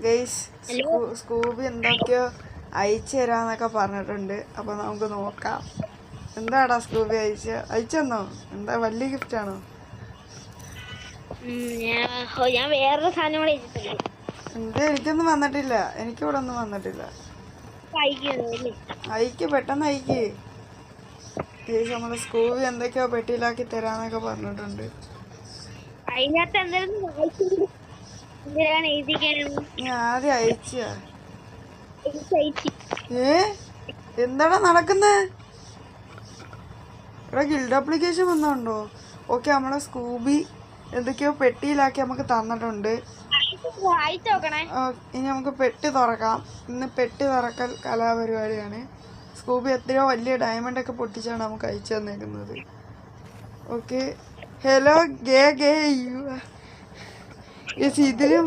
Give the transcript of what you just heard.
Guys Scooby എന്തൊക്കെയോ അയച്ചു തരാന്നൊക്കെ പറഞ്ഞിട്ടുണ്ട്. അപ്പൊ നമുക്ക് നോക്കാം. എന്താടാ സ്കൂബി അയച്ചെന്നോ? എന്താ വലിയ ഗിഫ്റ്റ് ആണോ? ഞാൻ വേറൊരു സാധനം കൂടെ എന്താ എനിക്കൊന്നും വന്നിട്ടില്ല. എനിക്കിവിടെ ഒന്നും വന്നിട്ടില്ല. അയക്ക് പെട്ടെന്ന് അയക്ക്. ഗൈസ് നമ്മള് സ്കൂബി എന്തൊക്കെയോ പെട്ടിയിലാക്കി തരാന്നൊക്കെ പറഞ്ഞിട്ടുണ്ട്. നീ ആദ്യം അയച്ച എന്താടാ നടക്കുന്നേ? ഇവിടെ ഗിൽഡ് ആപ്ലിക്കേഷൻ വന്നോണ്ടോ? ഓക്കെ, നമ്മളെ സ്കൂബി എന്തൊക്കെയോ പെട്ടിയിലാക്കി നമുക്ക് തന്നിട്ടുണ്ട്. ഇനി നമുക്ക് പെട്ടി തുറക്കാം. ഇന്ന് പെട്ടി തുറക്കൽ കലാപരിപാടിയാണ്. സ്കൂബി എത്രയോ വലിയ ഡയമണ്ട് ഒക്കെ പൊട്ടിച്ചാണ് നമുക്ക് അയച്ചു തന്നേക്കുന്നത്. ഓക്കെ, ഹലോ ഗേ ഇതിലും